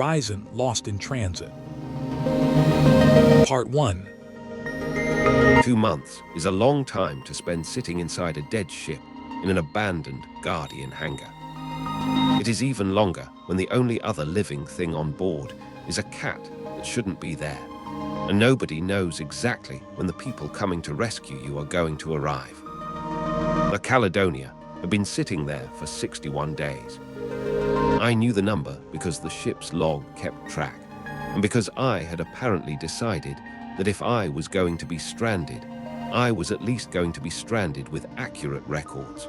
horizon lost in transit. Part 1. 2 months is a long time to spend sitting inside a dead ship in an abandoned Guardian hangar. It is even longer when the only other living thing on board is a cat that shouldn't be there, and nobody knows exactly when the people coming to rescue you are going to arrive. The Caledonia had been sitting there for 61 days. I knew the number because the ship's log kept track, and because I had apparently decided that if I was going to be stranded, I was at least going to be stranded with accurate records.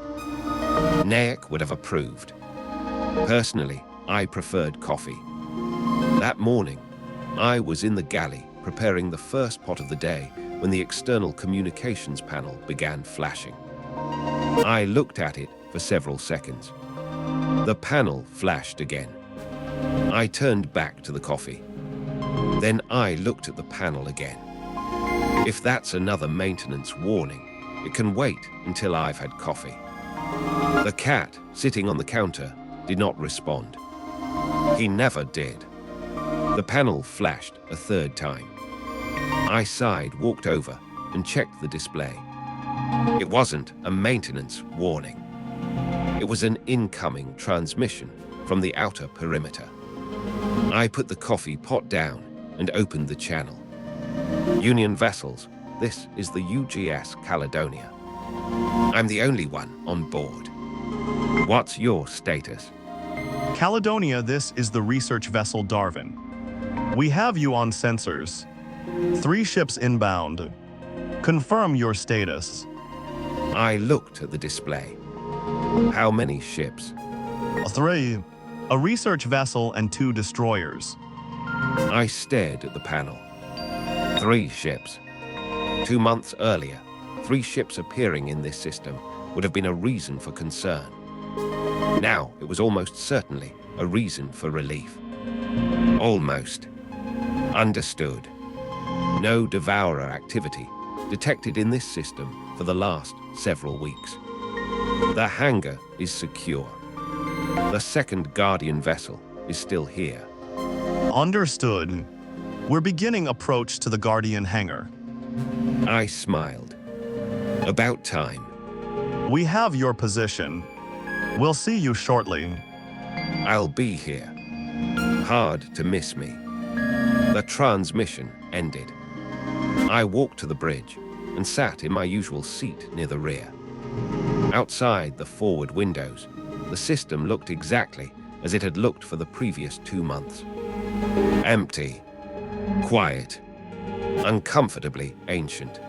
Nayak would have approved. Personally, I preferred coffee. That morning, I was in the galley preparing the first pot of the day when the external communications panel began flashing. I looked at it for several seconds. The panel flashed again. I turned back to the coffee. Then I looked at the panel again. If that's another maintenance warning, it can wait until I've had coffee. The cat sitting on the counter did not respond. He never did. The panel flashed a third time. I sighed, walked over, and checked the display. It wasn't a maintenance warning. It was an incoming transmission from the outer perimeter. I put the coffee pot down and opened the channel. Union vessels, this is the UGS Caledonia. I'm the only one on board. What's your status? Caledonia, this is the research vessel Darwin. We have you on sensors. 3 ships inbound. Confirm your status. I looked at the display. How many ships? 3. A research vessel and 2 destroyers. I stared at the panel. 3 ships. 2 months earlier, 3 ships appearing in this system would have been a reason for concern. Now it was almost certainly a reason for relief. Almost. Understood. No Devourer activity detected in this system for the last several weeks. The hangar is secure. The second Guardian vessel is still here. Understood. We're beginning approach to the Guardian hangar. I smiled. About time. We have your position. We'll see you shortly. I'll be here. Hard to miss me. The transmission ended. I walked to the bridge and sat in my usual seat near the rear. Outside the forward windows, the system looked exactly as it had looked for the previous 2 months. Empty, quiet, uncomfortably ancient.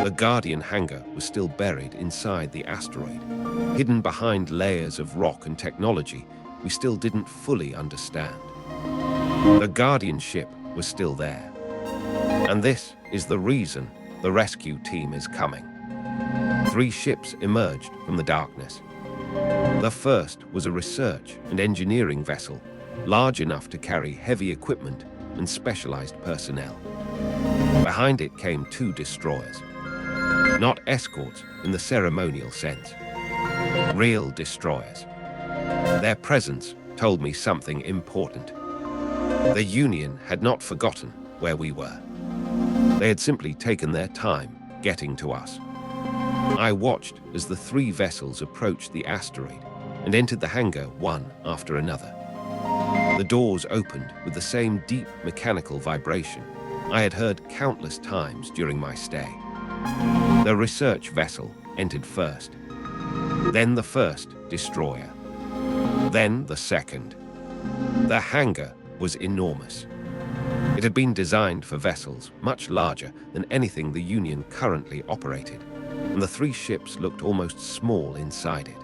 The Guardian hangar was still buried inside the asteroid, hidden behind layers of rock and technology we still didn't fully understand. The Guardian ship was still there. And this is the reason the rescue team is coming. 3 ships emerged from the darkness. The first was a research and engineering vessel, large enough to carry heavy equipment and specialized personnel. Behind it came 2 destroyers. Not escorts in the ceremonial sense. Real destroyers. Their presence told me something important. The Union had not forgotten where we were. They had simply taken their time getting to us. I watched as the 3 vessels approached the asteroid and entered the hangar one after another. The doors opened with the same deep mechanical vibration I had heard countless times during my stay. The research vessel entered first, then the first destroyer, then the second. The hangar was enormous. It had been designed for vessels much larger than anything the Union currently operated, and the 3 ships looked almost small inside it.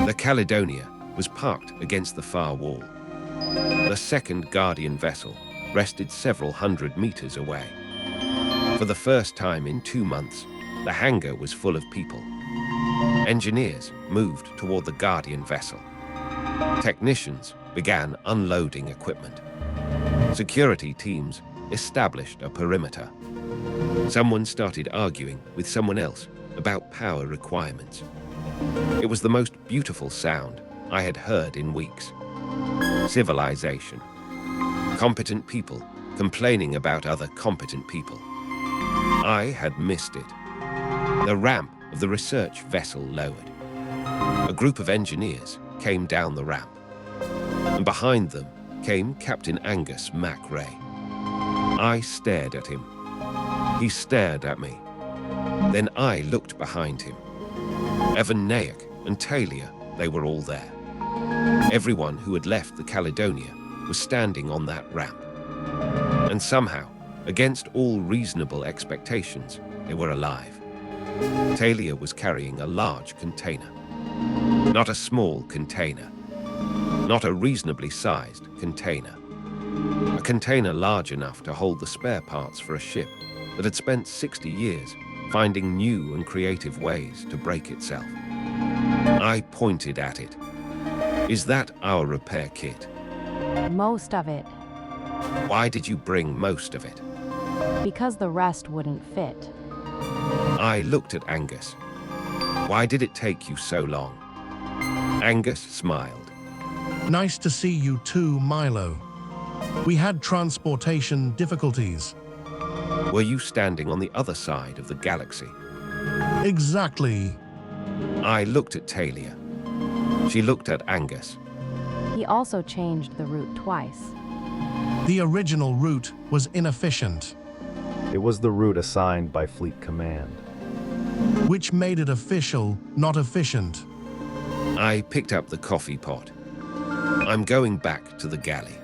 The Caledonia was parked against the far wall. The second Guardian vessel rested several hundred meters away. For the first time in 2 months, the hangar was full of people. Engineers moved toward the Guardian vessel. Technicians began unloading equipment. Security teams established a perimeter. Someone started arguing with someone else about power requirements. It was the most beautiful sound I had heard in weeks. Civilization. Competent people complaining about other competent people. I had missed it. The ramp of the research vessel lowered. A group of engineers came down the ramp, and behind them came Captain Angus MacRae. I stared at him. He stared at me. Then I looked behind him. Evan Nayak and Talia, they were all there. Everyone who had left the Caledonia was standing on that ramp. And somehow, against all reasonable expectations, they were alive. Talia was carrying a large container. Not a small container. Not a reasonably sized container. A container large enough to hold the spare parts for a ship that had spent 60 years finding new and creative ways to break itself. I pointed at it. Is that our repair kit? Most of it, Why did you bring most of it? because the rest wouldn't fit. I looked at Angus. Why did it take you so long? Angus smiled. Nice to see you too, Milo. We had transportation difficulties. Were you standing on the other side of the galaxy? Exactly. I looked at Talia. She looked at Angus. He also changed the route twice. The original route was inefficient, It was the route assigned by Fleet Command. which made it official, not efficient. I picked up the coffee pot. I'm going back to the galley.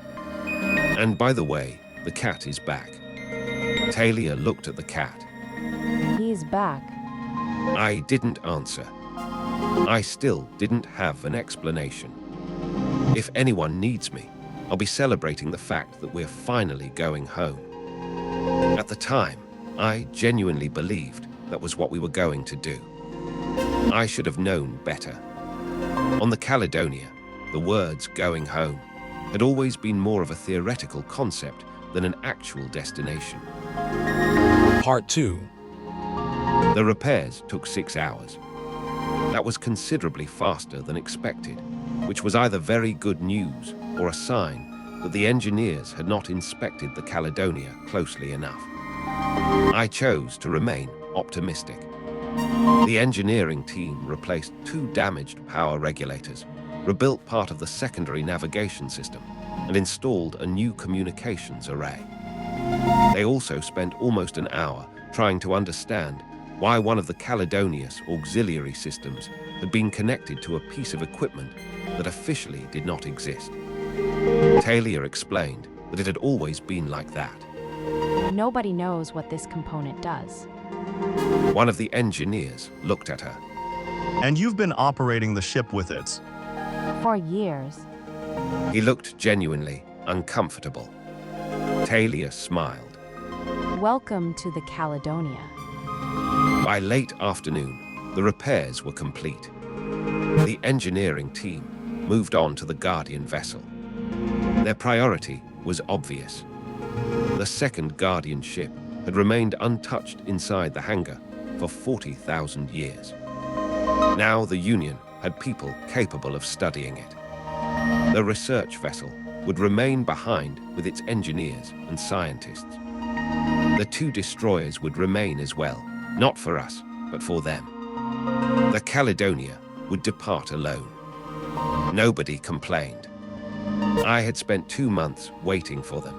And by the way, the cat is back. Talia looked at the cat. He's back. I didn't answer. I still didn't have an explanation. If anyone needs me, I'll be celebrating the fact that we're finally going home. At the time, I genuinely believed that was what we were going to do. I should have known better. On the Caledonia, the words "going home" had always been more of a theoretical concept than an actual destination. Part 2. The repairs took 6 hours. That was considerably faster than expected, which was either very good news or a sign that the engineers had not inspected the Caledonia closely enough. I chose to remain optimistic. The engineering team replaced 2 damaged power regulators, rebuilt part of the secondary navigation system, and installed a new communications array. They also spent almost an hour trying to understand why one of the Caledonia's auxiliary systems had been connected to a piece of equipment that officially did not exist. Talia explained that it had always been like that. Nobody knows what this component does. One of the engineers looked at her. And you've been operating the ship with it. For years, He looked genuinely uncomfortable. Talia smiled. welcome to the Caledonia. By late afternoon, the repairs were complete. The engineering team moved on to the Guardian vessel. Their priority was obvious. The second Guardian ship had remained untouched inside the hangar for 40,000 years. Now the Union had people capable of studying it. The research vessel would remain behind with its engineers and scientists. The 2 destroyers would remain as well, not for us, but for them. The Caledonia would depart alone. Nobody complained. I had spent 2 months waiting for them.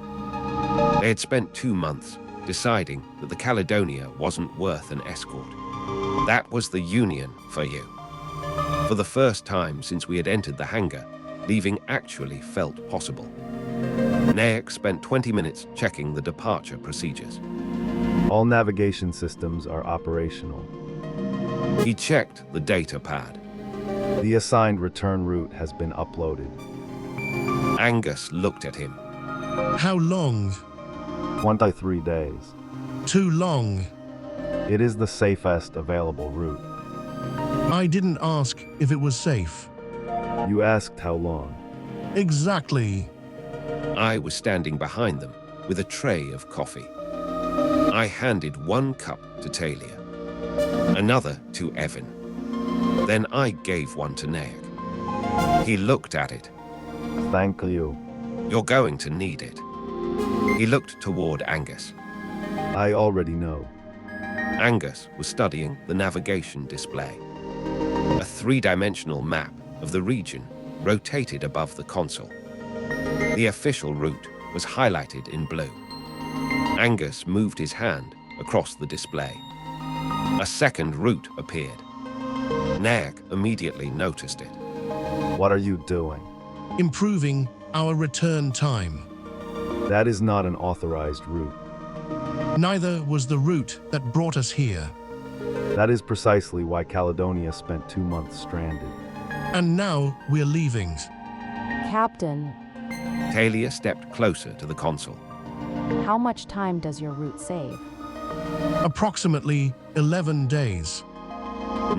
They had spent 2 months deciding that the Caledonia wasn't worth an escort. That was the Union for you. For the first time since we had entered the hangar, leaving actually felt possible. Nayak spent 20 minutes checking the departure procedures. All navigation systems are operational. He checked the data pad. The assigned return route has been uploaded. Angus looked at him. How long? 23 days. Too long. It is the safest available route. I didn't ask if it was safe. You asked how long. Exactly. I was standing behind them with a tray of coffee. I handed 1 cup to Talia, another to Evan. Then I gave one to Nayak. He looked at it. Thank you. You're going to need it. He looked toward Angus. I already know. Angus was studying the navigation display. A three-dimensional map of the region rotated above the console. The official route was highlighted in blue. Angus moved his hand across the display. A second route appeared. Nayak immediately noticed it. What are you doing? Improving our return time. That is not an authorized route. Neither was the route that brought us here. That is precisely why Caledonia spent 2 months stranded. And now we're leaving. Captain, Talia stepped closer to the console. how much time does your route save? Approximately 11 days.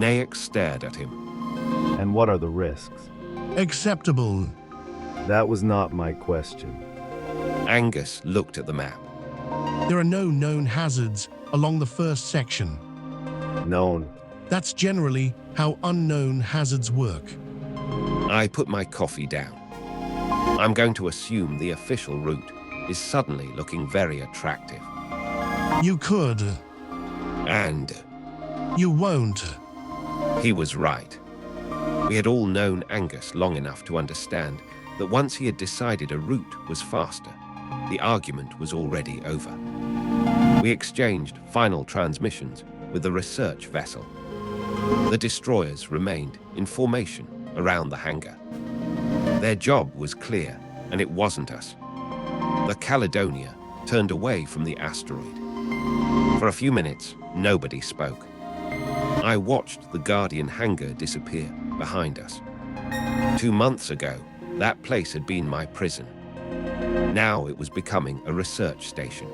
Nayak stared at him. And what are the risks? Acceptable. That was not my question. Angus looked at the map. There are no known hazards along the first section. Known. That's generally how unknown hazards work. I put my coffee down. I'm going to assume the official route is suddenly looking very attractive. You could. And You won't. he was right. We had all known Angus long enough to understand that once he had decided a route was faster, the argument was already over. We exchanged final transmissions with the research vessel. The destroyers remained in formation around the hangar. Their job was clear, and it wasn't us. The Caledonia turned away from the asteroid. For a few minutes, nobody spoke. I watched the Guardian hangar disappear behind us. 2 months ago, that place had been my prison. Now it was becoming a research station.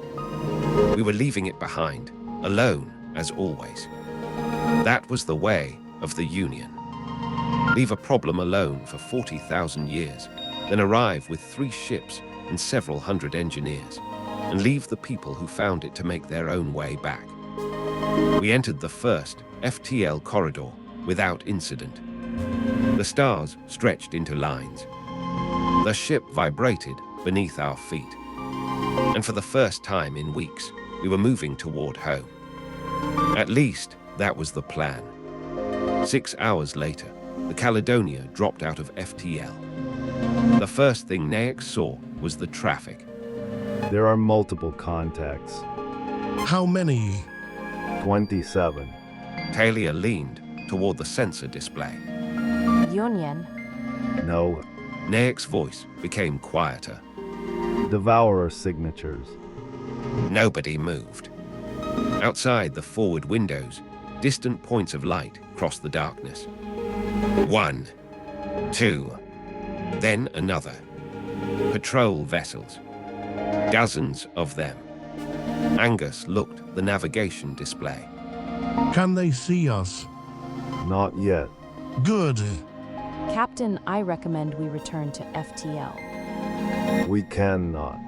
We were leaving it behind, alone as always. That was the way of the Union. Leave a problem alone for 40,000 years, then arrive with 3 ships and several hundred engineers, and leave the people who found it to make their own way back. We entered the first FTL corridor without incident. The stars stretched into lines. The ship vibrated beneath our feet. And for the first time in weeks, we were moving toward home. At least, that was the plan. 6 hours later, the Caledonia dropped out of FTL. The first thing Nayak saw was the traffic. There are multiple contacts. How many? 27. Talia leaned toward the sensor display. Union, No. Nayak's voice became quieter. Devourer signatures. Nobody moved. Outside the forward windows, distant points of light crossed the darkness. 1, 2, then another. Patrol vessels. Dozens of them. Angus looked at the navigation display. Can they see us? Not yet. Good. Captain, I recommend we return to FTL. We cannot.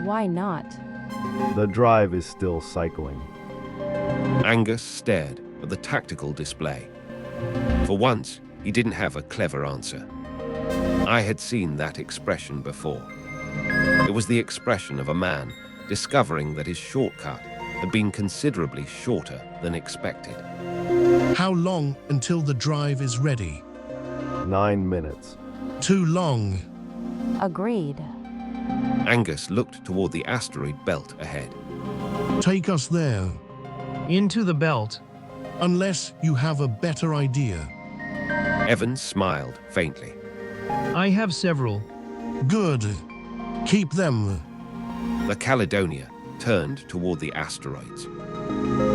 Why not? The drive is still cycling. Angus stared at the tactical display. For once, he didn't have a clever answer. I had seen that expression before. It was the expression of a man discovering that his shortcut had been considerably shorter than expected. How long until the drive is ready? 9 minutes. Too long. Agreed. Angus looked toward the asteroid belt ahead. Take us there, Into the belt. unless you have a better idea. Evans smiled faintly. I have several. Good. Keep them. The Caledonia turned toward the asteroids.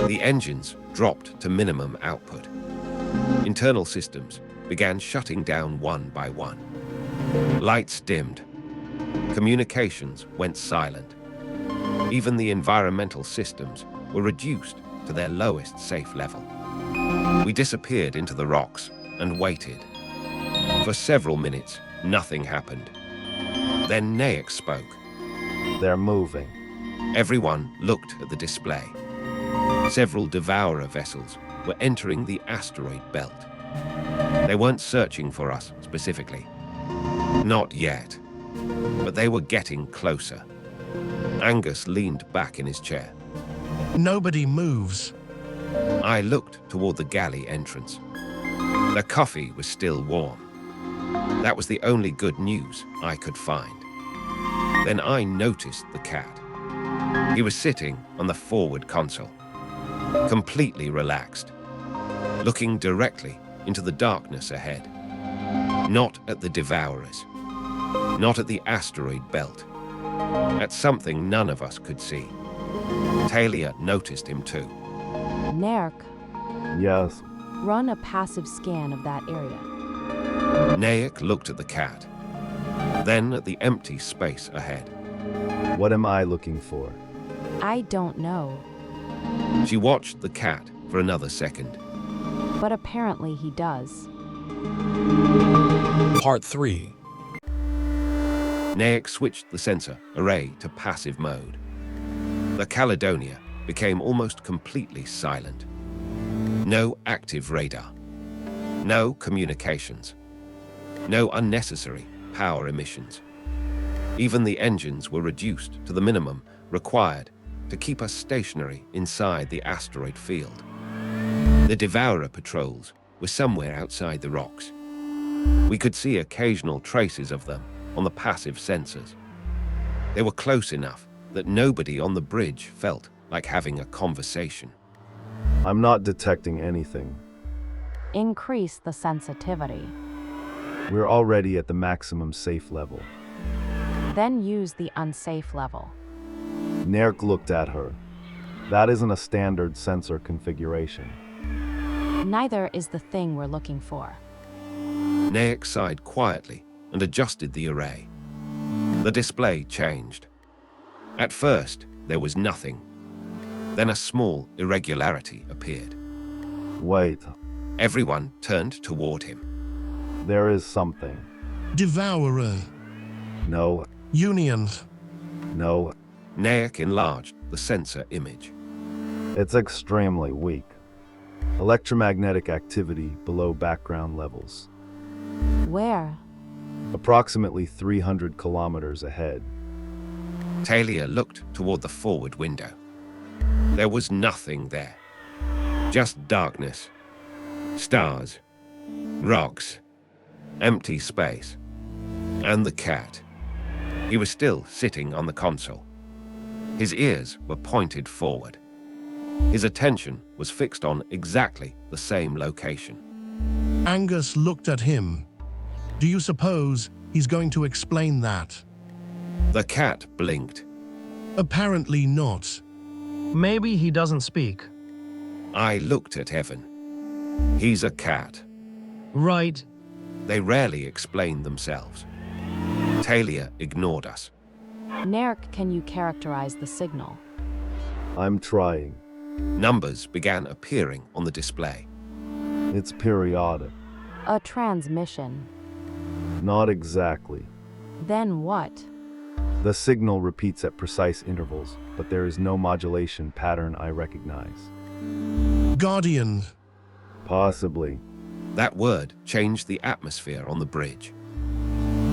The engines dropped to minimum output. Internal systems began shutting down one by one. Lights dimmed. Communications went silent. Even the environmental systems were reduced to their lowest safe level. We disappeared into the rocks and waited. For several minutes, nothing happened. Then Nayak spoke. They're moving. Everyone looked at the display. Several Devourer vessels were entering the asteroid belt. They weren't searching for us specifically. Not yet. but they were getting closer. Angus leaned back in his chair. Nobody moves. I looked toward the galley entrance. The coffee was still warm. That was the only good news I could find. Then I noticed the cat. He was sitting on the forward console, completely relaxed, looking directly into the darkness ahead. Not at the Devourers, not at the asteroid belt, at something none of us could see. Talia noticed him too. Nerk, Yes, run a passive scan of that area. Nayak looked at the cat, then at the empty space ahead. what am I looking for? I don't know, She watched the cat for another second. but apparently he does. Part 3. Nayak switched the sensor array to passive mode. The Caledonia became almost completely silent. No active radar, no communications, no unnecessary power emissions. Even the engines were reduced to the minimum required to keep us stationary inside the asteroid field. The Devourer patrols were somewhere outside the rocks. We could see occasional traces of them on the passive sensors. They were close enough that nobody on the bridge felt like having a conversation. I'm not detecting anything. Increase the sensitivity. We're already at the maximum safe level. Then use the unsafe level. Nerk looked at her. That isn't a standard sensor configuration. Neither is the thing we're looking for. Nayak sighed quietly and adjusted the array. The display changed. At first, there was nothing. Then a small irregularity appeared. Wait, Everyone turned toward him. there is something. Devourer. No, Unions. no, Nayak enlarged the sensor image. it's extremely weak. Electromagnetic activity below background levels. Where? Approximately 300 kilometers ahead. Talia looked toward the forward window. There was nothing there. Just darkness, stars, rocks, empty space, and the cat. He was still sitting on the console. His ears were pointed forward. His attention was fixed on exactly the same location. Angus looked at him. Do you suppose he's going to explain that? The cat blinked. Apparently not. Maybe he doesn't speak. I looked at Evan. He's a cat. Right. They rarely explain themselves. Talia ignored us. Nerk, can you characterize the signal? I'm trying. Numbers began appearing on the display. It's periodic. A transmission. Not exactly. Then what? The signal repeats at precise intervals, but there is no modulation pattern I recognize. Guardian. Possibly. That word changed the atmosphere on the bridge.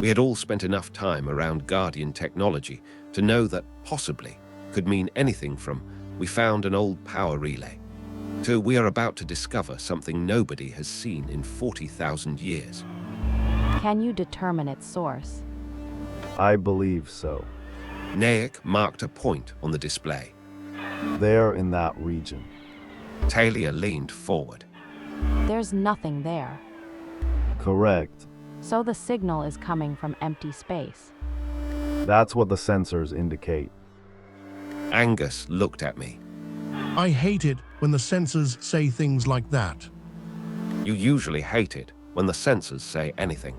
We had all spent enough time around Guardian technology to know that possibly could mean anything from "we found an old power relay" to "we are about to discover something nobody has seen in 40,000 years. Can you determine its source? I believe so. Nayak marked a point on the display. There in that region. Talia leaned forward. There's nothing there. Correct. So the signal is coming from empty space. That's what the sensors indicate. Angus looked at me. I hate it when the sensors say things like that. You usually hate it when the sensors say anything.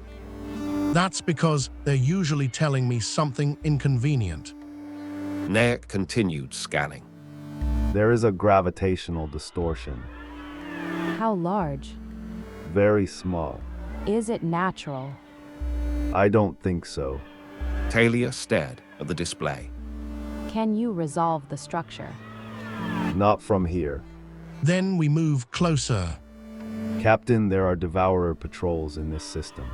That's because they're usually telling me something inconvenient. Nayak continued scanning. There is a gravitational distortion. How large? Very small. Is it natural? I don't think so. Talia stared at the display. Can you resolve the structure? Not from here. Then we move closer. Captain, there are Devourer patrols in this system.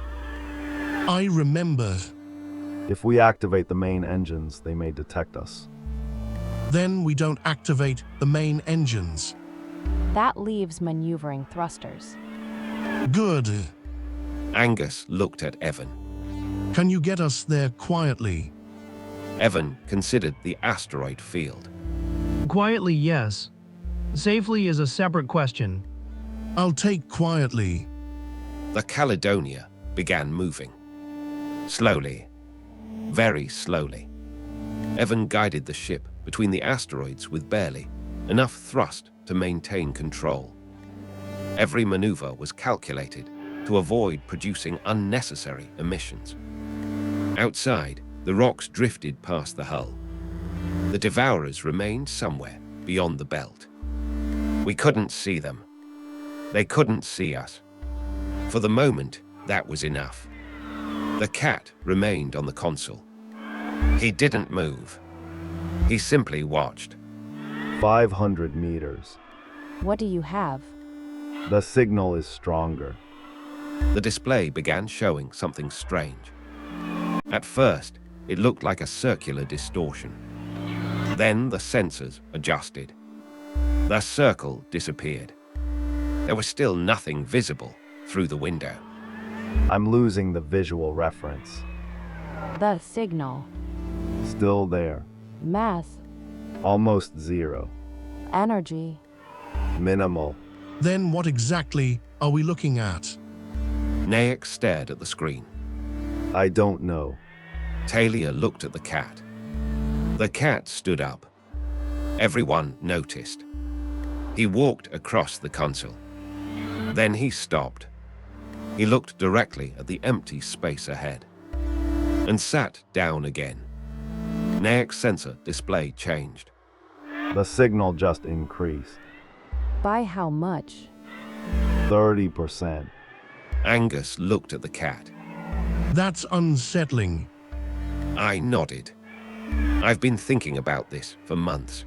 I remember. If we activate the main engines, they may detect us. Then we don't activate the main engines. That leaves maneuvering thrusters. Good. Angus looked at Evan. Can you get us there quietly? Evan considered the asteroid field. Quietly, yes. Safely is a separate question. I'll take quietly. The Caledonia began moving. Slowly, very slowly. Evan guided the ship between the asteroids with barely enough thrust to maintain control. Every maneuver was calculated to avoid producing unnecessary emissions. Outside, the rocks drifted past the hull. The Devourers remained somewhere beyond the belt. We couldn't see them. They couldn't see us. For the moment, that was enough. The cat remained on the console. He didn't move. He simply watched. 500 meters. What do you have? The signal is stronger. The display began showing something strange. At first, it looked like a circular distortion. Then the sensors adjusted. The circle disappeared. There was still nothing visible through the window. I'm losing the visual reference. The signal. Still there. Mass. Almost zero. Energy. Minimal. Then what exactly are we looking at? Nayak stared at the screen. I don't know. Talia looked at the cat. The cat stood up. Everyone noticed. He walked across the console. Then he stopped. He looked directly at the empty space ahead and sat down again. Nayak's sensor display changed. The signal just increased. By how much? 30%. Angus looked at the cat. That's unsettling. I nodded. I've been thinking about this for months.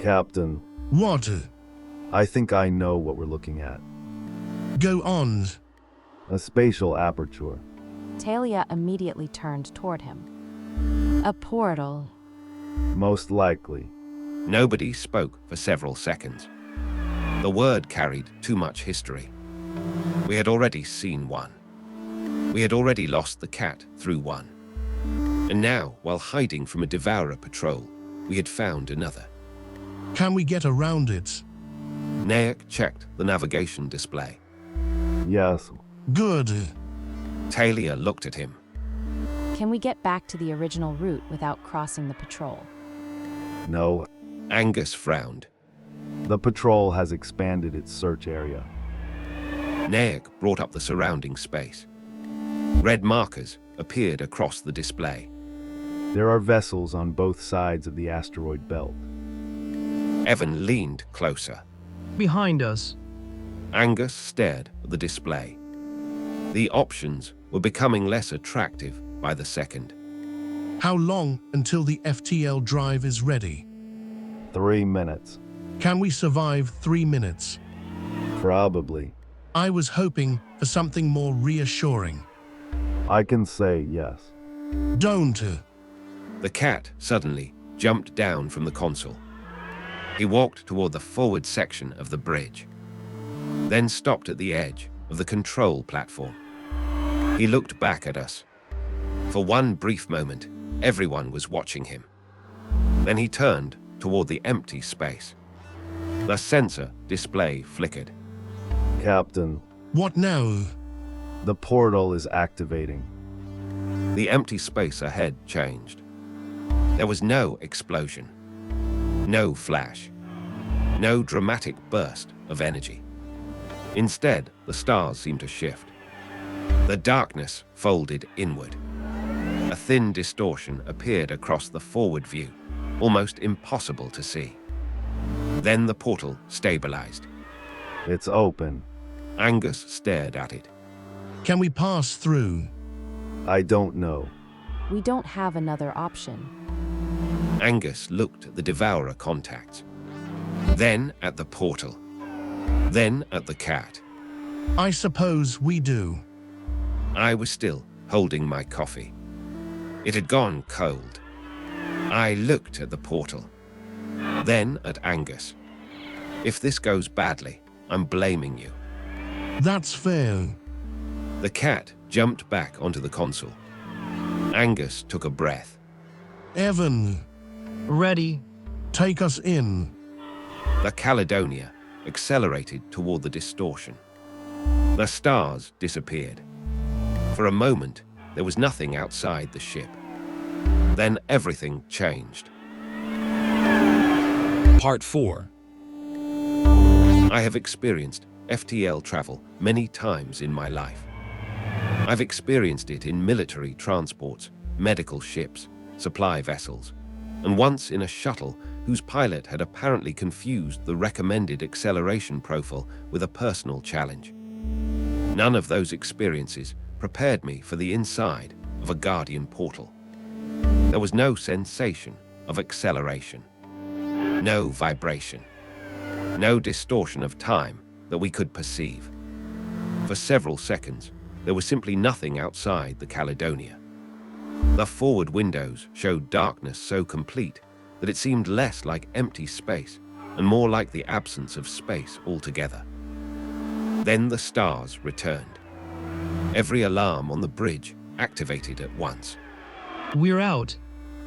Captain, What? I think I know what we're looking at. Go on. A spatial aperture. Talia immediately turned toward him. A portal. Most likely. Nobody spoke for several seconds. The word carried too much history. We had already seen one. We had already lost the cat through one. And now, while hiding from a Devourer patrol, we had found another. Can we get around it? Nayak checked the navigation display. Yes. Good. Talia looked at him. Can we get back to the original route without crossing the patrol? No. Angus frowned. The patrol has expanded its search area. Nayak brought up the surrounding space. Red markers appeared across the display. There are vessels on both sides of the asteroid belt. Evan leaned closer. Behind us. Angus stared at the display. The options were becoming less attractive by the second. How long until the FTL drive is ready? 3 minutes. Can we survive 3 minutes? Probably. I was hoping for something more reassuring. I can say yes. Don't. The cat suddenly jumped down from the console. He walked toward the forward section of the bridge, then stopped at the edge of the control platform. He looked back at us. For one brief moment, everyone was watching him. Then he turned toward the empty space. The sensor display flickered. Captain, What now? the portal is activating. The empty space ahead changed. There was no explosion, no flash, no dramatic burst of energy. Instead, the stars seemed to shift. The darkness folded inward. A thin distortion appeared across the forward view, almost impossible to see. Then the portal stabilized. It's open. Angus stared at it. Can we pass through? I don't know. We don't have another option. Angus looked at the Devourer contacts, then at the portal, then at the cat. I suppose we do. I was still holding my coffee. It had gone cold. I looked at the portal, then at Angus. If this goes badly, I'm blaming you. That's fair. The cat jumped back onto the console. Angus took a breath. Evan, Ready? take us in. The Caledonia accelerated toward the distortion. The stars disappeared. For a moment, there was nothing outside the ship. Then everything changed. Part 4. I have experienced FTL travel many times in my life. I've experienced it in military transports, medical ships, supply vessels, and once in a shuttle whose pilot had apparently confused the recommended acceleration profile with a personal challenge. None of those experiences prepared me for the inside of a Guardian portal. There was no sensation of acceleration, no vibration, no distortion of time that we could perceive. For several seconds, there was simply nothing outside the Caledonia. The forward windows showed darkness so complete that it seemed less like empty space and more like the absence of space altogether. Then the stars returned. Every alarm on the bridge activated at once. We're out.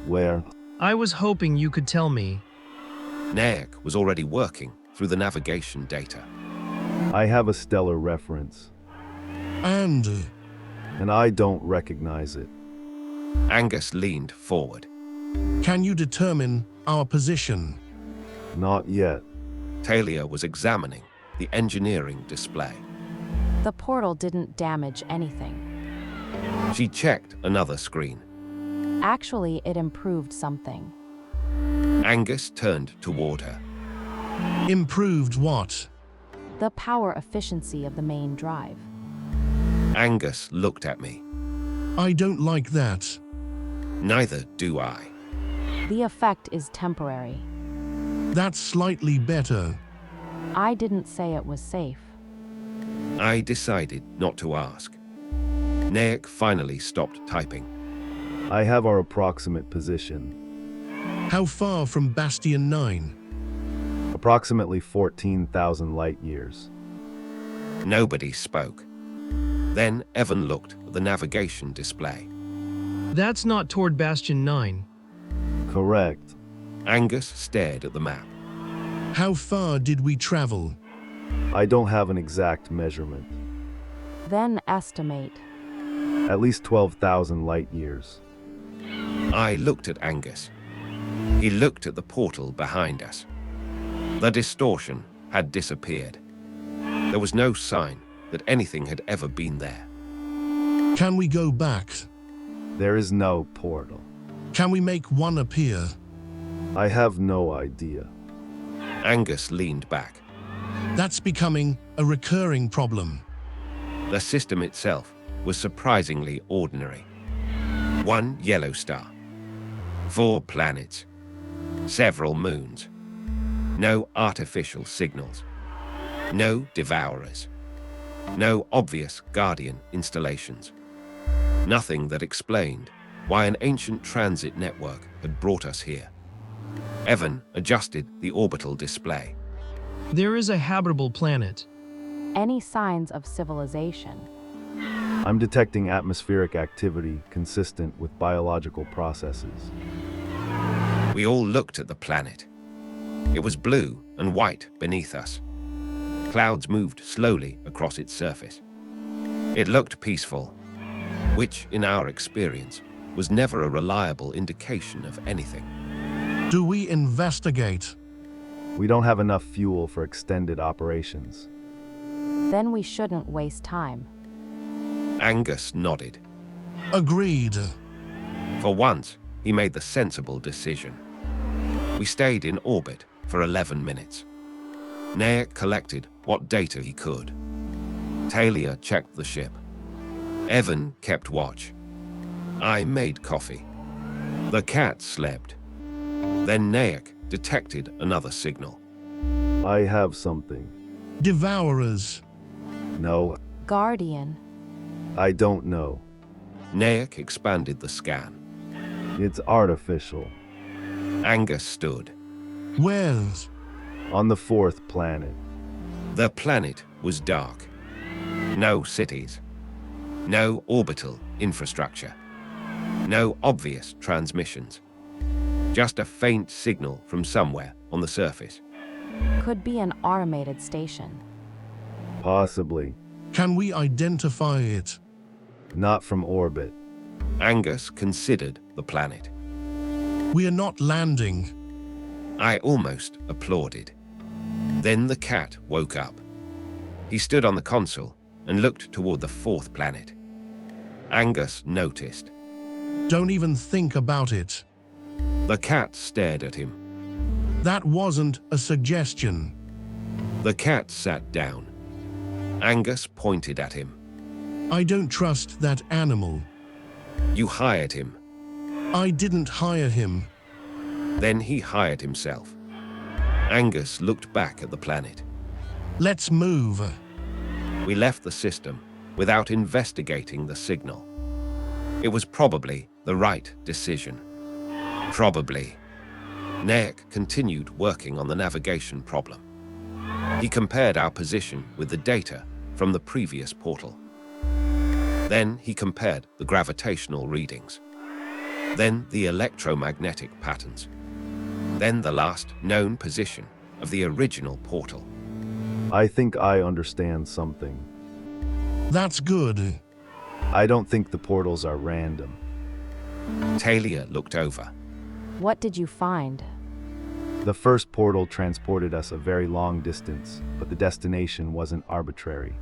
Where? I was hoping you could tell me. Nayak was already working through the navigation data. I have a stellar reference, And and I don't recognize it. Angus leaned forward. can you determine our position? Not yet. Talia was examining the engineering display. The portal didn't damage anything. She checked another screen. Actually, it improved something. Angus turned toward her. Improved what? The power efficiency of the main drive. Angus looked at me. I don't like that. Neither do I. The effect is temporary. That's slightly better. I didn't say it was safe. I decided not to ask. Nayak finally stopped typing. I have our approximate position. How far from Bastion 9? Approximately 14,000 light years. Nobody spoke. Then Evan looked at the navigation display. That's not toward Bastion 9. Correct. Angus stared at the map. How far did we travel? I don't have an exact measurement. Then estimate. At least 12,000 light years. I looked at Angus. He looked at the portal behind us. The distortion had disappeared. There was no sign that anything had ever been there. Can we go back? There is no portal. Can we make one appear? I have no idea. Angus leaned back. That's becoming a recurring problem. The system itself was surprisingly ordinary. One yellow star, 4 planets, several moons, no artificial signals, no Devourers, no obvious Guardian installations, nothing that explained why an ancient transit network had brought us here. Evan adjusted the orbital display. There is a habitable planet. Any signs of civilization? I'm detecting atmospheric activity consistent with biological processes. We all looked at the planet. It was blue and white beneath us. Clouds moved slowly across its surface. It looked peaceful, which, in our experience, was never a reliable indication of anything. Do we investigate? We don't have enough fuel for extended operations. Then we shouldn't waste time. Angus nodded. Agreed. For once, he made the sensible decision. We stayed in orbit for 11 minutes. Nayak collected what data he could. Talia checked the ship. Evan kept watch. I made coffee. The cat slept. Then Nayak detected another signal. I have something. Devourers. No, Guardian. I don't know. Nayak expanded the scan. It's artificial. Angus stood. Where's? On the fourth planet. The planet was dark. No cities. No orbital infrastructure. No obvious transmissions. Just a faint signal from somewhere on the surface. Could be an automated station. Possibly. Can we identify it? Not from orbit. Angus considered the planet. We are not landing. I almost applauded. Then the cat woke up. He stood on the console and looked toward the fourth planet. Angus noticed. Don't even think about it. The cat stared at him. That wasn't a suggestion. The cat sat down. Angus pointed at him. I don't trust that animal. You hired him. I didn't hire him. Then he hired himself. Angus looked back at the planet. Let's move. We left the system without investigating the signal. It was probably the right decision. Probably. Nayak continued working on the navigation problem. He compared our position with the data from the previous portal. Then he compared the gravitational readings. Then the electromagnetic patterns. Then the last known position of the original portal. I think I understand something. That's good. I don't think the portals are random. Talia looked over. What did you find? The first portal transported us a very long distance, but the destination wasn't arbitrary.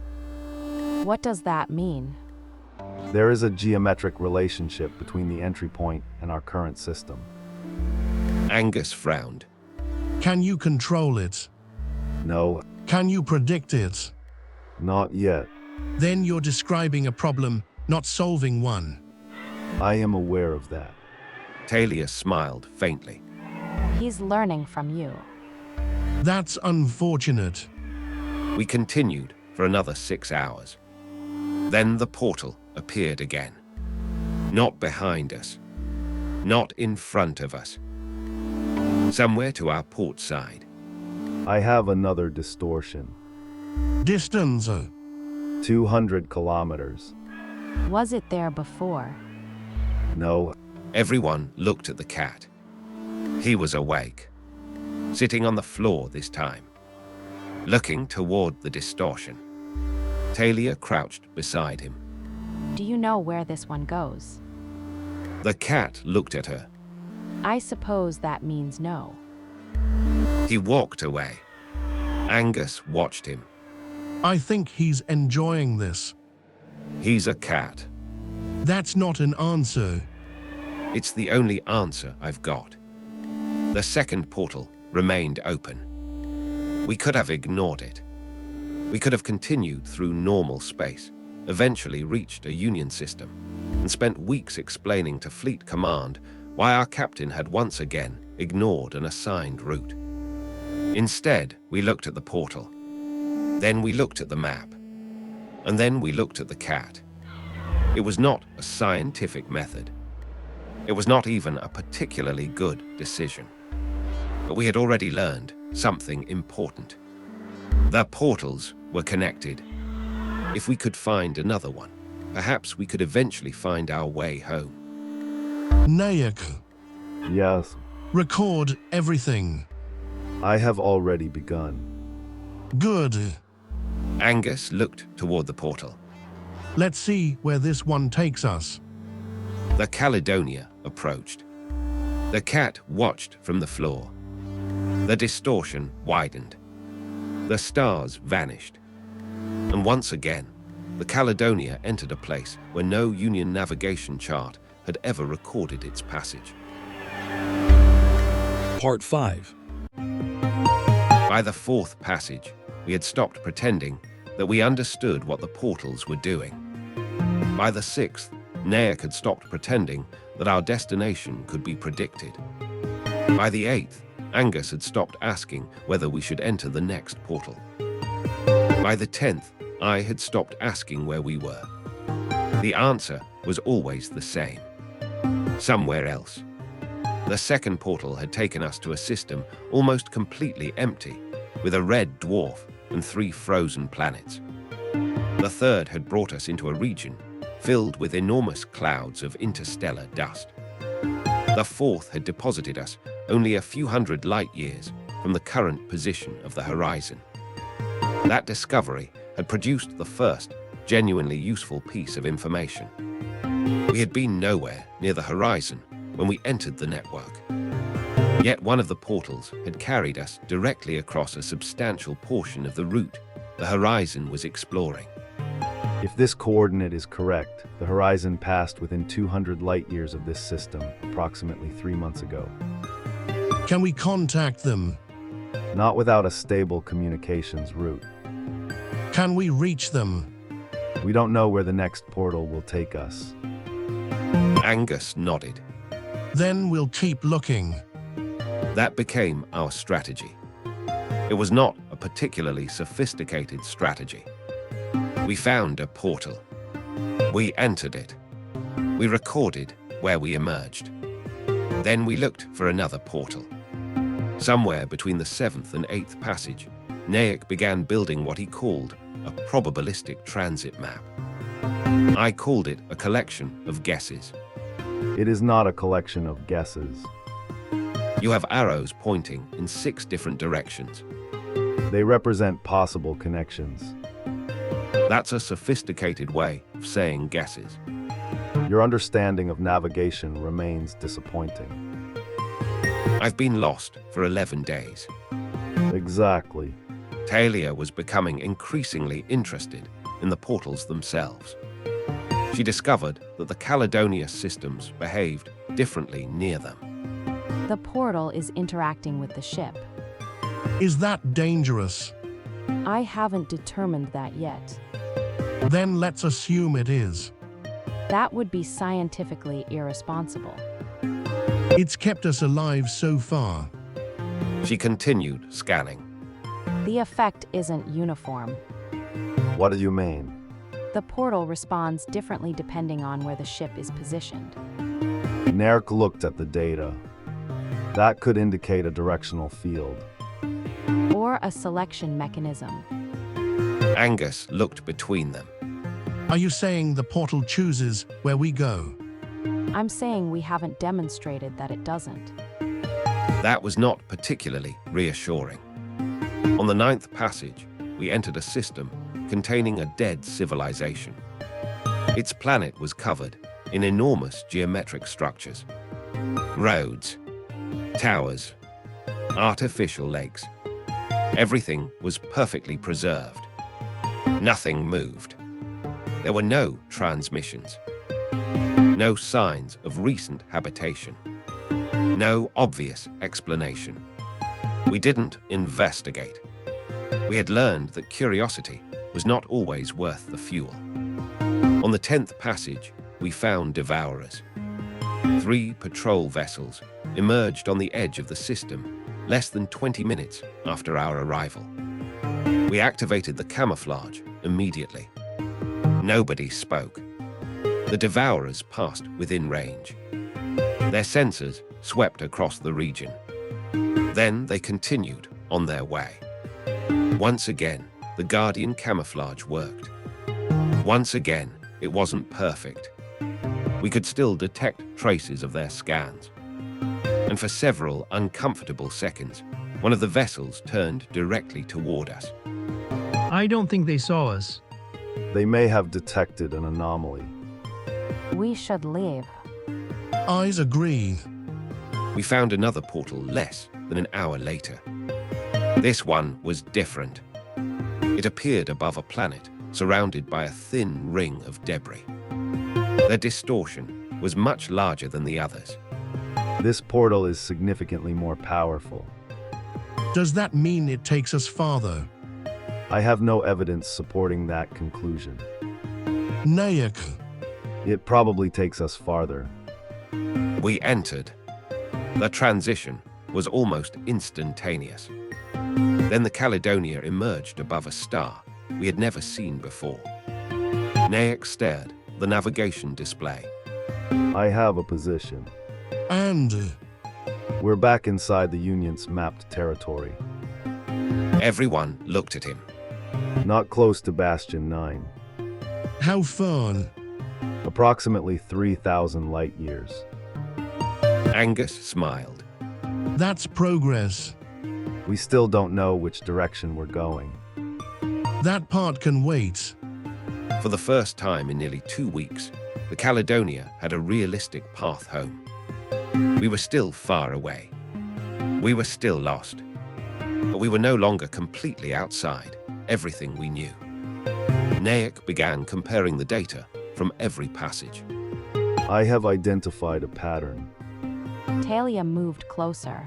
What does that mean? There is a geometric relationship between the entry point and our current system. Angus frowned. Can you control it? No, Can you predict it? not yet. Then you're describing a problem, not solving one. I am aware of that. Talia smiled faintly. He's learning from you. That's unfortunate. We continued for another 6 hours. Then the portal appeared again. Not behind us. Not in front of us. Somewhere to our port side. I have another distortion. Distance. 200 kilometers. Was it there before? No, Everyone looked at the cat. He was awake. Sitting on the floor this time. Looking toward the distortion. Talia crouched beside him. Do you know where this one goes? The cat looked at her. I suppose that means no. He walked away. Angus watched him. I think he's enjoying this. He's a cat. That's not an answer. It's the only answer I've got. The second portal remained open. We could have ignored it. We could have continued through normal space, eventually reached a Union system, and spent weeks explaining to Fleet Command why our captain had once again ignored an assigned route. Instead, we looked at the portal. Then we looked at the map. And then we looked at the cat. It was not a scientific method. It was not even a particularly good decision. But we had already learned something important. The portals were connected. If we could find another one, perhaps we could eventually find our way home. Nayak, yes, record everything. I have already begun. Good. Angus looked toward the portal. Let's see where this one takes us. The Caledonia approached. The cat watched from the floor. The distortion widened. The stars vanished. And once again, the Caledonia entered a place where no Union navigation chart had ever recorded its passage. Part 5. By the fourth passage, we had stopped pretending that we understood what the portals were doing. By the sixth, Nayak had stopped pretending that our destination could be predicted. By the eighth, Angus had stopped asking whether we should enter the next portal. By the 10th, I had stopped asking where we were. The answer was always the same. somewhere else. The second portal had taken us to a system almost completely empty, with a red dwarf and 3 frozen planets. The third had brought us into a region filled with enormous clouds of interstellar dust. The fourth had deposited us only a few hundred light years from the current position of the horizon. That discovery had produced the first genuinely useful piece of information. We had been nowhere near the horizon when we entered the network. Yet one of the portals had carried us directly across a substantial portion of the route the horizon was exploring. If this coordinate is correct, the horizon passed within 200 light years of this system, approximately 3 months ago. Can we contact them? Not without a stable communications route. Can we reach them? We don't know where the next portal will take us. Angus nodded. Then we'll keep looking. That became our strategy. It was not a particularly sophisticated strategy. We found a portal. We entered it. We recorded where we emerged. Then we looked for another portal. Somewhere between the 7th and 8th passage, Nayak began building what he called a probabilistic transit map. I called it a collection of guesses. It is not a collection of guesses. You have arrows pointing in 6 different directions. They represent possible connections. That's a sophisticated way of saying guesses. Your understanding of navigation remains disappointing. I've been lost for 11 days. Exactly. Talia was becoming increasingly interested in the portals themselves. She discovered that the Caledonia systems behaved differently near them. The portal is interacting with the ship. Is that dangerous? I haven't determined that yet. Then let's assume it is. That would be scientifically irresponsible. It's kept us alive so far. She continued scanning. The effect isn't uniform. What do you mean? The portal responds differently depending on where the ship is positioned. Nayak looked at the data. That could indicate a directional field. Or a selection mechanism. Angus looked between them. Are you saying the portal chooses where we go? I'm saying we haven't demonstrated that it doesn't. That was not particularly reassuring. On the 9th passage, we entered a system containing a dead civilization. Its planet was covered in enormous geometric structures. Roads, towers, artificial lakes. Everything was perfectly preserved. Nothing moved. There were no transmissions. No signs of recent habitation. No obvious explanation. We didn't investigate. We had learned that curiosity was not always worth the fuel. On the 10th passage, we found Devourers. 3 patrol vessels emerged on the edge of the system less than 20 minutes after our arrival. We activated the camouflage immediately. Nobody spoke. The Devourers passed within range. Their sensors swept across the region. Then they continued on their way. Once again, the Guardian camouflage worked. Once again, it wasn't perfect. We could still detect traces of their scans. And for several uncomfortable seconds, one of the vessels turned directly toward us. I don't think they saw us. They may have detected an anomaly. We should leave. Eyes agree. We found another portal less than an hour later. This one was different. It appeared above a planet surrounded by a thin ring of debris. The distortion was much larger than the others. This portal is significantly more powerful. Does that mean it takes us farther? I have no evidence supporting that conclusion. Nayak, It probably takes us farther. We entered. The transition was almost instantaneous. Then the Caledonia emerged above a star we had never seen before. Nayak stared at the navigation display. I have a position. And We're back inside the Union's mapped territory, Everyone looked at him. not close to Bastion 9, how far? approximately 3,000 light years. Angus smiled. That's progress. We still don't know which direction we're going. That part can wait. For the first time in nearly 2 weeks, the Caledonia had a realistic path home. We were still far away. We were still lost. But we were no longer completely outside everything we knew. Nayak began comparing the data from every passage. I have identified a pattern. Talia moved closer.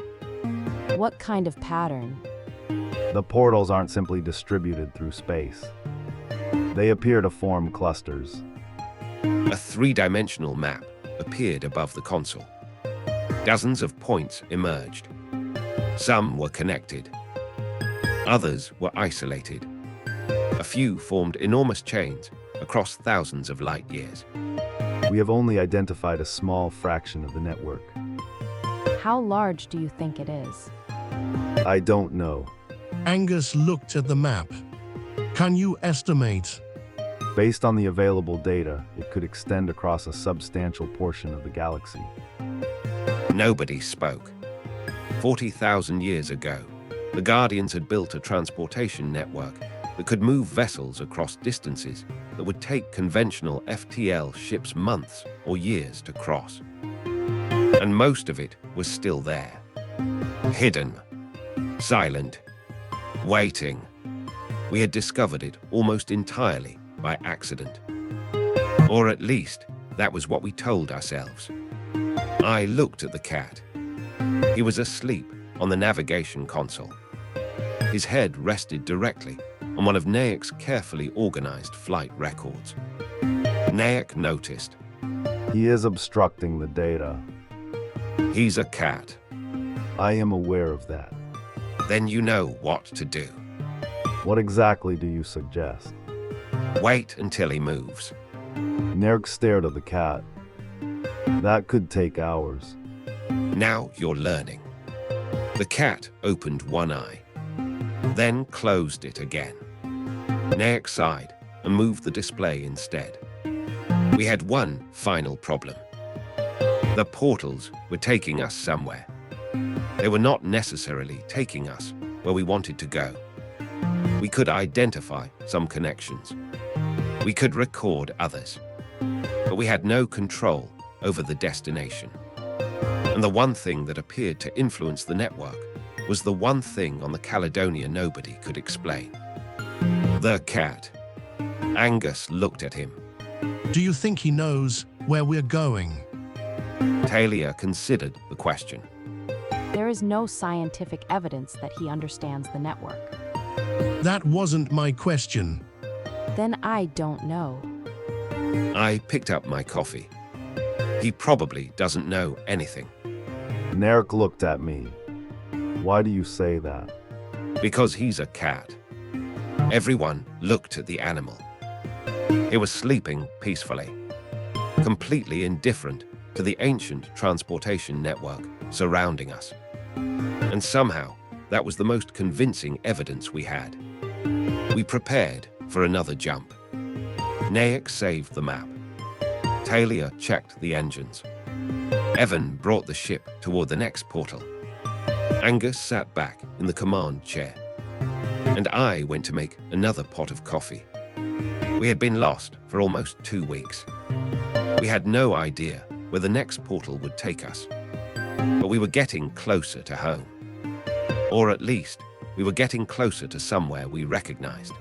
What kind of pattern? The portals aren't simply distributed through space. They appear to form clusters. A three-dimensional map appeared above the console. Dozens of points emerged. Some were connected. Others were isolated. A few formed enormous chains across thousands of light years. We have only identified a small fraction of the network. How large do you think it is? I don't know. Angus looked at the map. Can you estimate? Based on the available data, it could extend across a substantial portion of the galaxy. Nobody spoke. 40,000 years ago, the Guardians had built a transportation network that could move vessels across distances that would take conventional FTL ships months or years to cross. And most of it was still there. Hidden. Silent. Waiting. We had discovered it almost entirely by accident. Or at least, that was what we told ourselves. I looked at the cat. He was asleep on the navigation console. His head rested directly on one of Nayak's carefully organized flight records. Nayak noticed. He is obstructing the data. He's a cat. I am aware of that. Then you know what to do. What exactly do you suggest? Wait until he moves. Nerg stared at the cat. That could take hours. Now you're learning. The cat opened one eye, then closed it again. Nayak sighed and moved the display instead. We had one final problem. The portals were taking us somewhere. They were not necessarily taking us where we wanted to go. We could identify some connections. We could record others. But we had no control over the destination. And the one thing that appeared to influence the network was the one thing on the Caledonia nobody could explain. The cat. Angus looked at him. Do you think he knows where we're going? Talia considered the question. There is no scientific evidence that he understands the network. That wasn't my question. Then I don't know. I picked up my coffee. He probably doesn't know anything. Nerg looked at me. Why do you say that? Because he's a cat. Everyone looked at the animal. He was sleeping peacefully, completely indifferent to the ancient transportation network surrounding us. And somehow, that was the most convincing evidence we had. We prepared for another jump. Nayak saved the map. Talia checked the engines. Evan brought the ship toward the next portal. Angus sat back in the command chair. And I went to make another pot of coffee. We had been lost for almost 2 weeks. We had no idea where the next portal would take us. But we were getting closer to home. Or at least, we were getting closer to somewhere we recognized.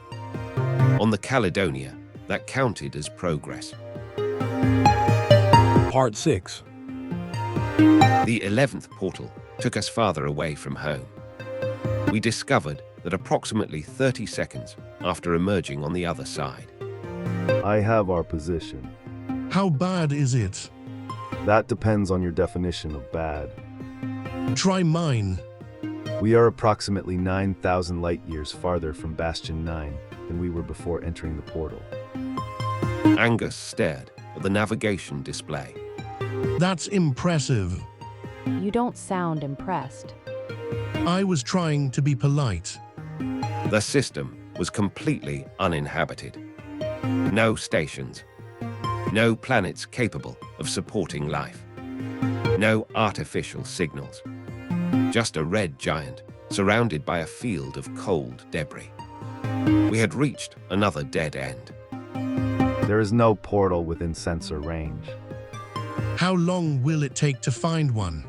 On the Caledonia, that counted as progress. Part 6. The 11th portal took us farther away from home. We discovered that approximately 30 seconds after emerging on the other side. I have our position. How bad is it? That depends on your definition of bad. Try mine. We are approximately 9,000 light years farther from Bastion 9 than we were before entering the portal. Angus stared at the navigation display. That's impressive. You don't sound impressed. I was trying to be polite. The system was completely uninhabited. No stations. No planets capable of supporting life. No artificial signals. Just a red giant surrounded by a field of cold debris. We had reached another dead end. There is no portal within sensor range. How long will it take to find one?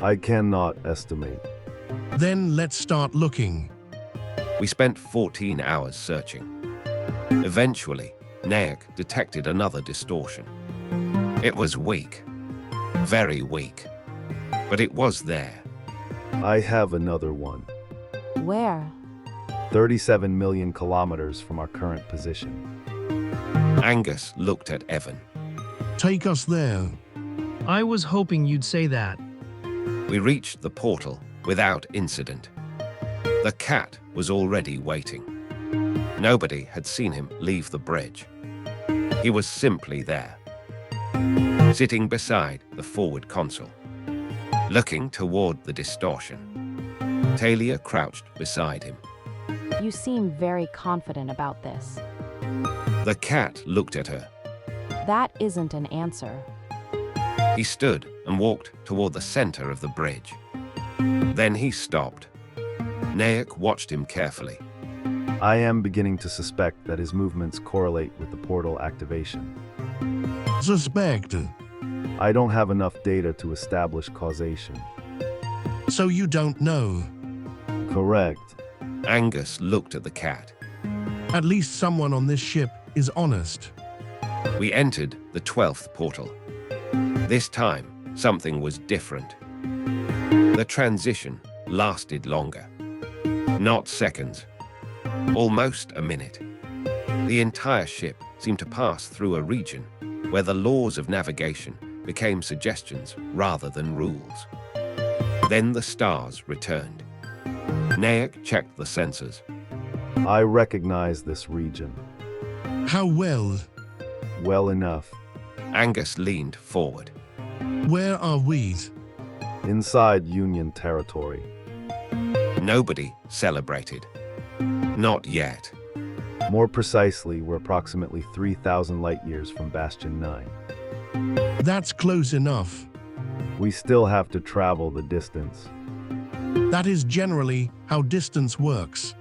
I cannot estimate. Then let's start looking. We spent 14 hours searching. Eventually, Nayak detected another distortion. It was weak. Very weak. But it was there. I have another one. Where? 37 million kilometers from our current position. Angus looked at Evan. Take us there. I was hoping you'd say that. We reached the portal without incident. The cat was already waiting. Nobody had seen him leave the bridge. He was simply there, sitting beside the forward console, looking toward the distortion. Talia crouched beside him. You seem very confident about this. The cat looked at her. That isn't an answer. He stood and walked toward the center of the bridge. Then he stopped. Nayak watched him carefully. I am beginning to suspect that his movements correlate with the portal activation. Suspect. I don't have enough data to establish causation. So you don't know. Correct. Angus looked at the cat. At least someone on this ship is honest. We entered the 12th portal. This time, something was different. The transition lasted longer. Not seconds. Almost a minute. The entire ship seemed to pass through a region where the laws of navigation became suggestions rather than rules. Then the stars returned. Nayak checked the sensors. I recognize this region. How well? Well enough. Angus leaned forward. Where are we? Inside Union territory. Nobody celebrated. Not yet. More precisely, we're approximately 3,000 light-years from Bastion 9. That's close enough. We still have to travel the distance. That is generally how distance works.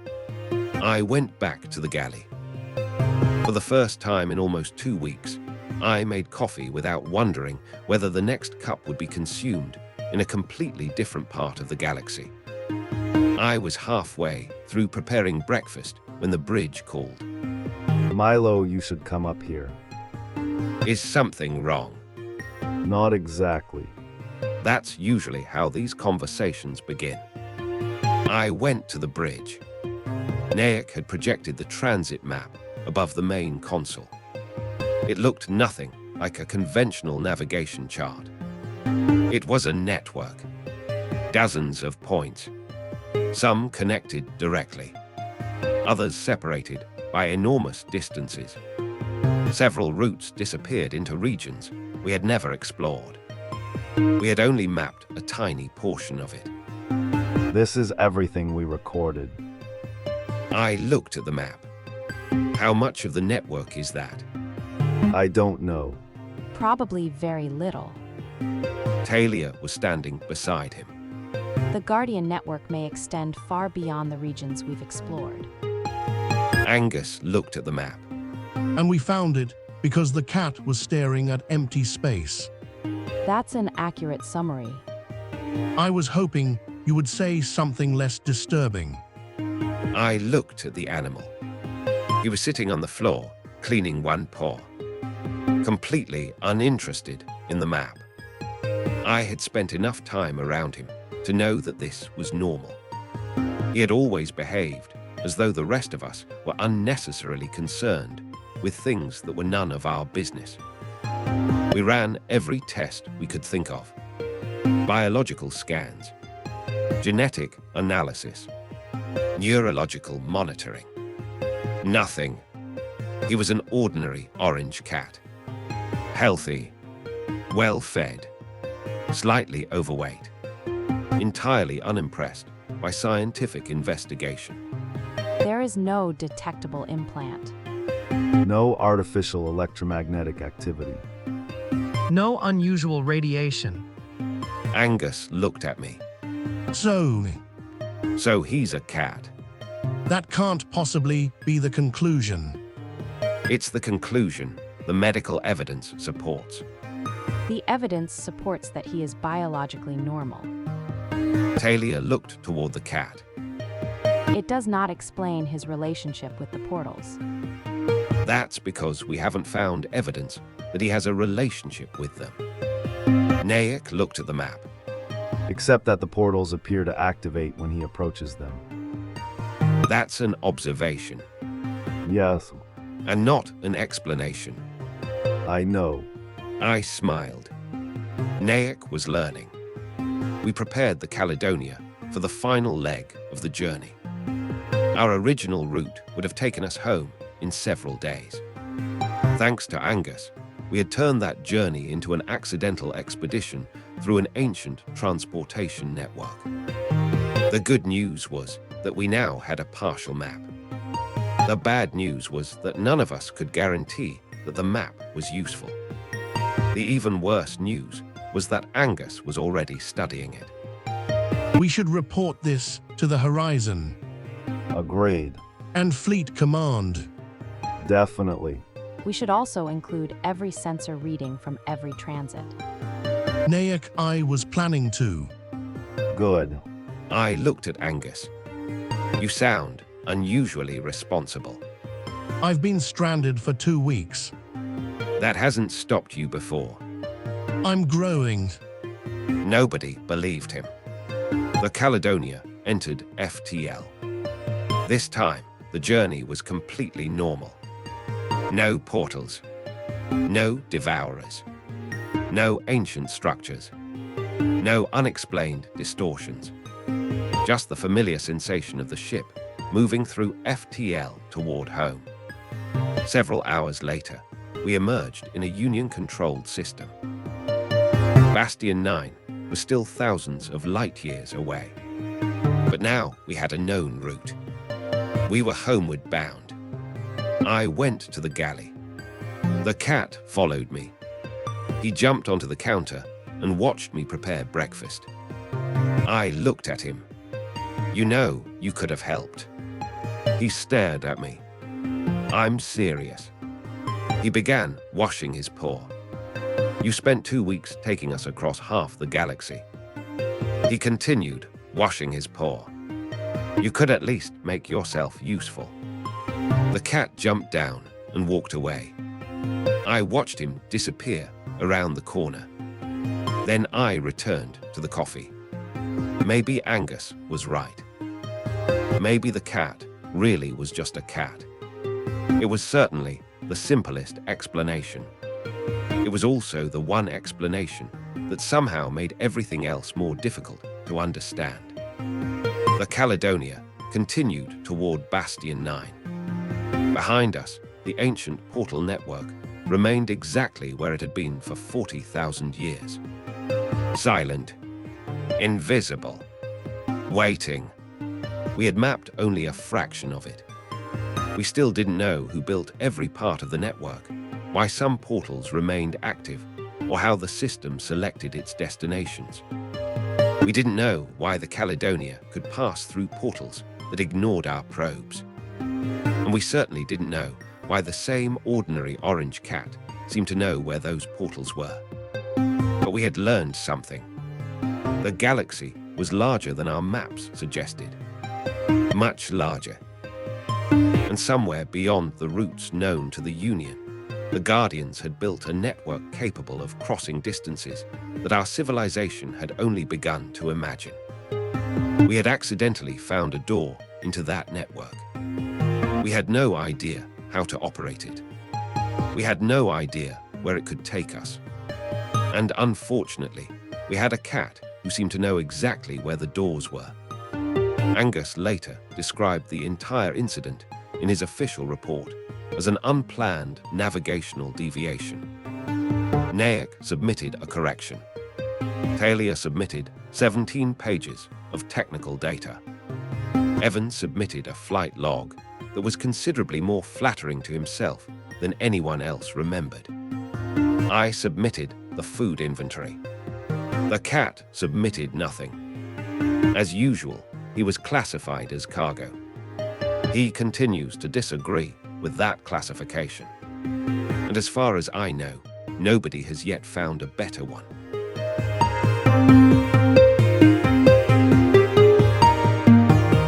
I went back to the galley. For the first time in almost 2 weeks, I made coffee without wondering whether the next cup would be consumed in a completely different part of the galaxy. I was halfway through preparing breakfast when the bridge called. Milo, you should come up here. Is something wrong? Not exactly. That's usually how these conversations begin. I went to the bridge. Nayak had projected the transit map above the main console. It looked nothing like a conventional navigation chart. It was a network. Dozens of points. Some connected directly. Others separated by enormous distances. Several routes disappeared into regions we had never explored. We had only mapped a tiny portion of it. This is everything we recorded. I looked at the map. How much of the network is that? I don't know. Probably very little. Talia was standing beside him. The Guardian network may extend far beyond the regions we've explored. Angus looked at the map. And we found it because the cat was staring at empty space. That's an accurate summary. I was hoping you would say something less disturbing. I looked at the animal. He was sitting on the floor, cleaning one paw, completely uninterested in the map. I had spent enough time around him to know that this was normal. He had always behaved as though the rest of us were unnecessarily concerned with things that were none of our business. We ran every test we could think of. Biological scans, genetic analysis, neurological monitoring. Nothing. He was an ordinary orange cat. Healthy, Well-fed, slightly overweight, entirely unimpressed by scientific investigation. There is no detectable implant. No artificial electromagnetic activity. No unusual radiation. Angus looked at me. So, He's a cat. that can't possibly be the conclusion. It's the conclusion the medical evidence supports. The evidence supports that he is biologically normal. Talia looked toward the cat. It does not explain his relationship with the portals. That's because we haven't found evidence that he has a relationship with them. Nayek looked at the map. Except that the portals appear to activate when he approaches them. That's an observation, Yes, and not an explanation. I know. I smiled. Nayek was learning. We prepared the Caledonia for the final leg of the journey. Our original route would have taken us home in several days. Thanks to Angus, we had turned that journey into an accidental expedition through an ancient transportation network. The good news was that we now had a partial map. The bad news was that none of us could guarantee that the map was useful. The even worse news was that Angus was already studying it. We should report this to the Horizon Agreed. and Fleet Command. Definitely. We should also include every sensor reading from every transit. Nayek, I was planning to. Good. I looked at Angus. You sound unusually responsible. I've been stranded for 2 weeks. That hasn't stopped you before. I'm growing. Nobody believed him. The Caledonia entered FTL. This time, the journey was completely normal. No portals. No devourers. No ancient structures. No unexplained distortions. Just the familiar sensation of the ship moving through FTL toward home. Several hours later, we emerged in a Union-controlled system. Bastion 9 was still thousands of light years away. But now we had a known route. We were homeward bound. I went to the galley. The cat followed me. He jumped onto the counter and watched me prepare breakfast. I looked at him. You know, you could have helped. He stared at me. I'm serious. He began washing his paw. You spent 2 weeks taking us across half the galaxy. He continued washing his paw. You could at least make yourself useful. The cat jumped down and walked away. I watched him disappear around the corner. Then I returned to the coffee. Maybe Angus was right. Maybe the cat really was just a cat. It was certainly the simplest explanation. It was also the one explanation that somehow made everything else more difficult to understand. The Caledonia continued toward Bastion 9. Behind us, the ancient portal network remained exactly where it had been for 40,000 years. Silent, invisible, waiting. We had mapped only a fraction of it. We still didn't know who built every part of the network, why some portals remained active, or how the system selected its destinations. We didn't know why the Caledonia could pass through portals that ignored our probes. And we certainly didn't know why the same ordinary orange cat seemed to know where those portals were. But we had learned something. The galaxy was larger than our maps suggested. Much larger. And somewhere beyond the routes known to the Union, the Guardians had built a network capable of crossing distances that our civilization had only begun to imagine. We had accidentally found a door into that network. We had no idea how to operate it. We had no idea where it could take us. And unfortunately, we had a cat who seemed to know exactly where the doors were. Angus later described the entire incident in his official report as an unplanned navigational deviation. Nayak submitted a correction. Taylor submitted 17 pages of technical data. Evans submitted a flight log that was considerably more flattering to himself than anyone else remembered. I submitted the food inventory. The cat submitted nothing. As usual, he was classified as cargo. He continues to disagree with that classification. And as far as I know, nobody has yet found a better one.